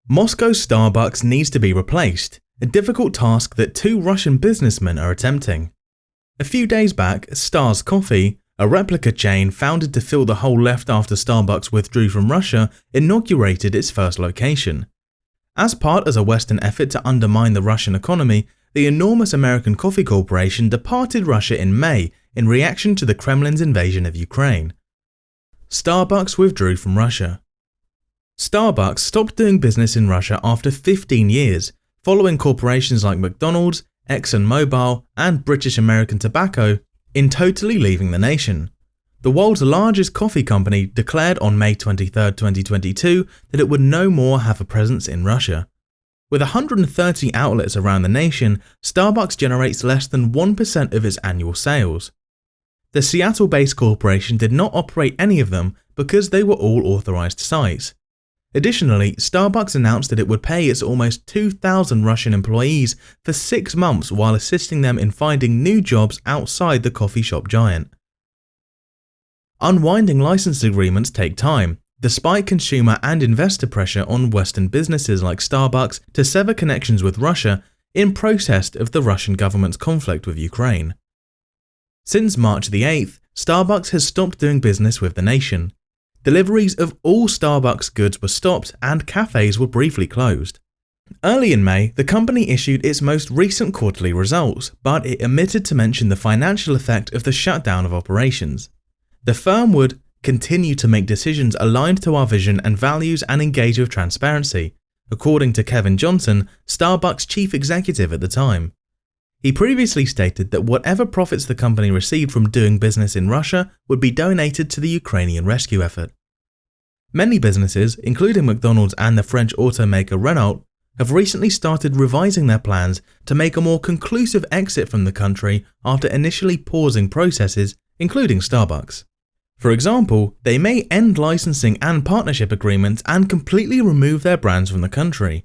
Moscow's Starbucks needs to be replaced, a difficult task that two Russian businessmen are attempting. A few days back, Stars Coffee, a replica chain founded to fill the hole left after Starbucks withdrew from Russia, inaugurated its first location. As part of a Western effort to undermine the Russian economy, the enormous American coffee corporation departed Russia in May in reaction to the Kremlin's invasion of Ukraine. Starbucks withdrew from Russia. Starbucks stopped doing business in Russia after 15 years, following corporations like McDonald's, ExxonMobil, and British American Tobacco in totally leaving the nation. The world's largest coffee company declared on May 23, 2022 that it would no more have a presence in Russia. With 130 outlets around the nation, Starbucks generates less than 1% of its annual sales. The Seattle-based corporation did not operate any of them because they were all authorized sites. Additionally, Starbucks announced that it would pay its almost 2,000 Russian employees for 6 months while assisting them in finding new jobs outside the coffee shop giant. Unwinding license agreements take time, despite consumer and investor pressure on Western businesses like Starbucks to sever connections with Russia in protest of the Russian government's conflict with Ukraine. Since March the 8th, Starbucks has stopped doing business with the nation. Deliveries of all Starbucks goods were stopped and cafes were briefly closed. Early in May, the company issued its most recent quarterly results, but it omitted to mention the financial effect of the shutdown of operations. The firm would continue to make decisions aligned to our vision and values and engage with transparency, according to Kevin Johnson, Starbucks chief executive at the time. He previously stated that whatever profits the company received from doing business in Russia would be donated to the Ukrainian rescue effort. Many businesses, including McDonald's and the French automaker Renault, have recently started revising their plans to make a more conclusive exit from the country after initially pausing processes, including Starbucks. For example, they may end licensing and partnership agreements and completely remove their brands from the country.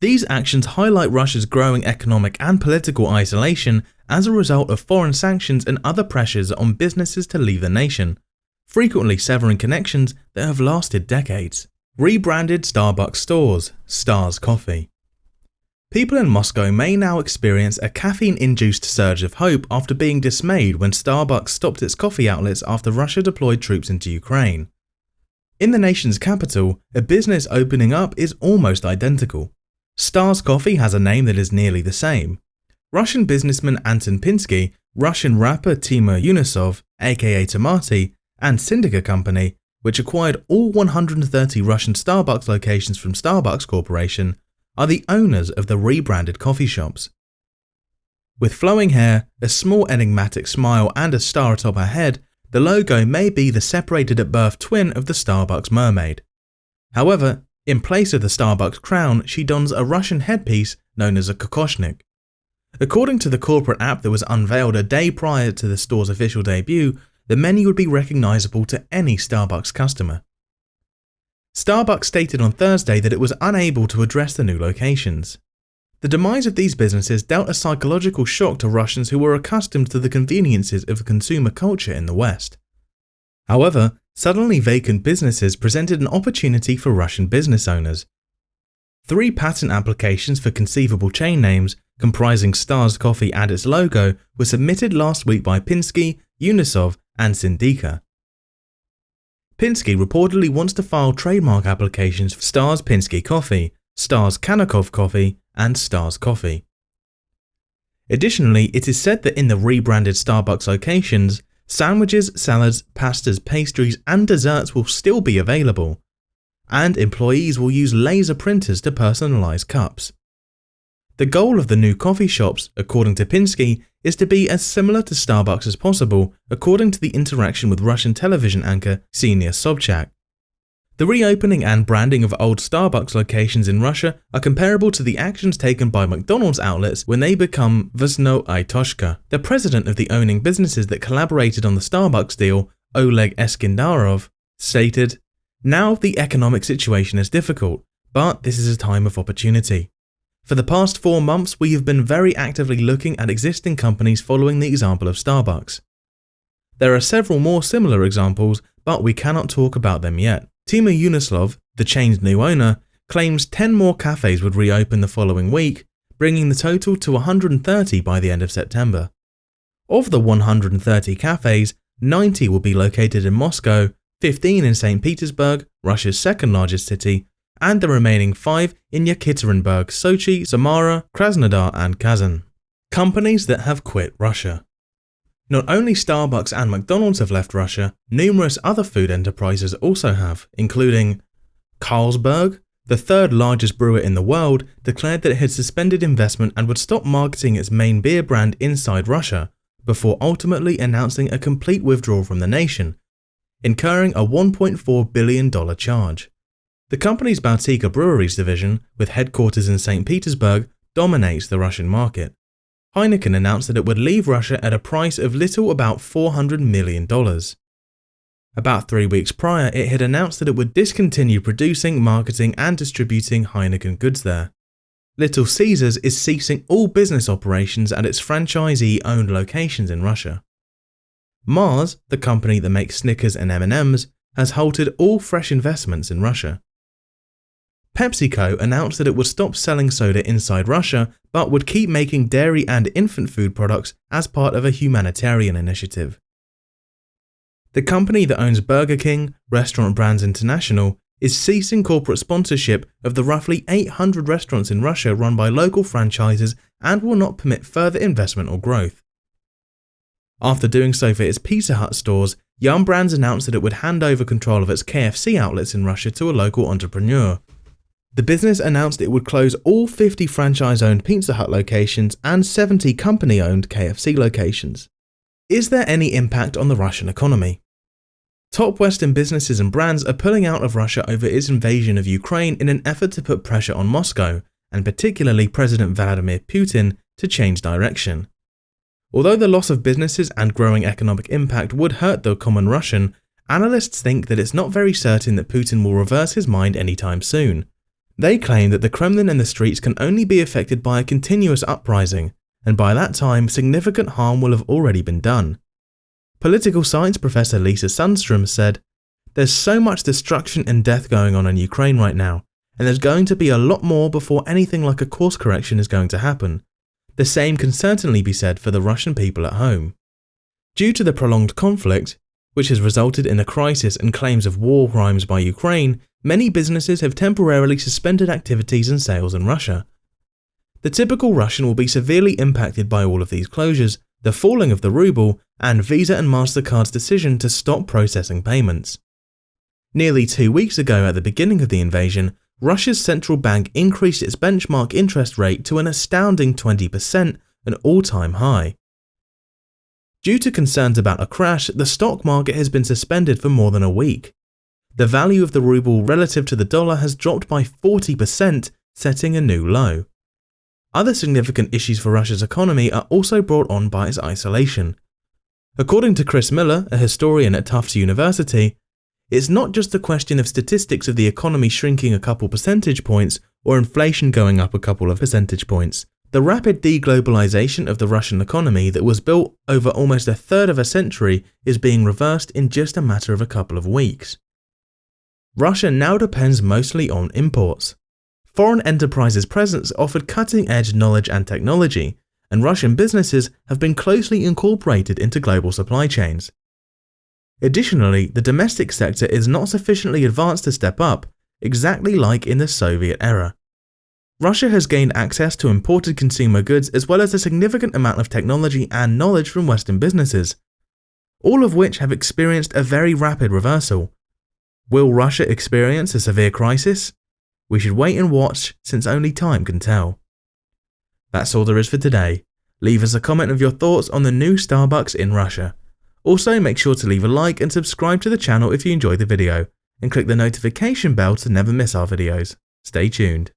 These actions highlight Russia's growing economic and political isolation as a result of foreign sanctions and other pressures on businesses to leave the nation, frequently severing connections that have lasted decades. Rebranded Starbucks stores, Stars Coffee. People in Moscow may now experience a caffeine-induced surge of hope after being dismayed when Starbucks stopped its coffee outlets after Russia deployed troops into Ukraine. In the nation's capital, a business opening up is almost identical. Stars Coffee has a name that is nearly the same. Russian businessman Anton Pinsky, Russian rapper Timur Yunusov, aka Tomati, and Syndica Company, which acquired all 130 Russian Starbucks locations from Starbucks Corporation, are the owners of the rebranded coffee shops. With flowing hair, a small enigmatic smile and a star atop her head, the logo may be the separated at birth twin of the Starbucks mermaid. However, in place of the Starbucks crown, she dons a Russian headpiece known as a kokoshnik. According to the corporate app that was unveiled a day prior to the store's official debut, the menu would be recognizable to any Starbucks customer. Starbucks stated on Thursday that it was unable to address the new locations. The demise of these businesses dealt a psychological shock to Russians who were accustomed to the conveniences of consumer culture in the West. However, suddenly vacant businesses presented an opportunity for Russian business owners. 3 patent applications for conceivable chain names, comprising Stars Coffee and its logo, were submitted last week by Pinsky, Yunusov, and Syndica. Pinsky reportedly wants to file trademark applications for Stars Pinsky Coffee, Stars Kanakov Coffee, and Stars Coffee. Additionally, it is said that in the rebranded Starbucks locations, sandwiches, salads, pastas, pastries, and desserts will still be available, and employees will use laser printers to personalize cups. The goal of the new coffee shops, according to Pinsky, is to be as similar to Starbucks as possible, according to the interaction with Russian television anchor Ksenia Sobchak. The reopening and branding of old Starbucks locations in Russia are comparable to the actions taken by McDonald's outlets when they become Vsno Itoshka. The president of the owning businesses that collaborated on the Starbucks deal, Oleg Eskindarov, stated, "Now the economic situation is difficult, but this is a time of opportunity. For the past 4 months, we have been very actively looking at existing companies following the example of Starbucks. There are several more similar examples, but we cannot talk about them yet." Timur Yunusov, the chain's new owner, claims 10 more cafes would reopen the following week, bringing the total to 130 by the end of September. Of the 130 cafes, 90 will be located in Moscow, 15 in St. Petersburg, Russia's second largest city, and the remaining 5 in Yekaterinburg, Sochi, Samara, Krasnodar, and Kazan. Companies that have quit Russia. Not only Starbucks and McDonald's have left Russia, numerous other food enterprises also have, including Carlsberg, the third largest brewer in the world, declared that it had suspended investment and would stop marketing its main beer brand inside Russia, before ultimately announcing a complete withdrawal from the nation, incurring a $1.4 billion charge. The company's Baltika Breweries division, with headquarters in St. Petersburg, dominates the Russian market. Heineken announced that it would leave Russia at a price of little about $400 million. About 3 weeks prior, it had announced that it would discontinue producing, marketing, and distributing Heineken goods there. Little Caesars is ceasing all business operations at its franchisee-owned locations in Russia. Mars, the company that makes Snickers and M&Ms, has halted all fresh investments in Russia. PepsiCo announced that it would stop selling soda inside Russia, but would keep making dairy and infant food products as part of a humanitarian initiative. The company that owns Burger King, Restaurant Brands International, is ceasing corporate sponsorship of the roughly 800 restaurants in Russia run by local franchises and will not permit further investment or growth. After doing so for its Pizza Hut stores, Yum Brands announced that it would hand over control of its KFC outlets in Russia to a local entrepreneur. The business announced it would close all 50 franchise-owned Pizza Hut locations and 70 company-owned KFC locations. Is there any impact on the Russian economy? Top Western businesses and brands are pulling out of Russia over its invasion of Ukraine in an effort to put pressure on Moscow, and particularly President Vladimir Putin, to change direction. Although the loss of businesses and growing economic impact would hurt the common Russian, analysts think that it's not very certain that Putin will reverse his mind anytime soon. They claim that the Kremlin and the streets can only be affected by a continuous uprising, and by that time significant harm will have already been done. Political science professor Lisa Sundstrom said, "There's so much destruction and death going on in Ukraine right now, and there's going to be a lot more before anything like a course correction is going to happen. The same can certainly be said for the Russian people at home." Due to the prolonged conflict, which has resulted in a crisis and claims of war crimes by Ukraine, many businesses have temporarily suspended activities and sales in Russia. The typical Russian will be severely impacted by all of these closures, the falling of the ruble, and Visa and MasterCard's decision to stop processing payments. Nearly 2 weeks ago at the beginning of the invasion, Russia's central bank increased its benchmark interest rate to an astounding 20%, an all-time high. Due to concerns about a crash, the stock market has been suspended for more than a week. The value of the ruble relative to the dollar has dropped by 40%, setting a new low. Other significant issues for Russia's economy are also brought on by its isolation. According to Chris Miller, a historian at Tufts University, it's not just a question of statistics of the economy shrinking a couple percentage points or inflation going up a couple of percentage points. The rapid deglobalization of the Russian economy that was built over almost a third of a century is being reversed in just a matter of a couple of weeks. Russia now depends mostly on imports. Foreign enterprises' presence offered cutting-edge knowledge and technology, and Russian businesses have been closely incorporated into global supply chains. Additionally, the domestic sector is not sufficiently advanced to step up, exactly like in the Soviet era. Russia has gained access to imported consumer goods as well as a significant amount of technology and knowledge from Western businesses, all of which have experienced a very rapid reversal. Will Russia experience a severe crisis? We should wait and watch, since only time can tell. That's all there is for today. Leave us a comment of your thoughts on the new Starbucks in Russia. Also, make sure to leave a like and subscribe to the channel if you enjoyed the video, and click the notification bell to never miss our videos. Stay tuned.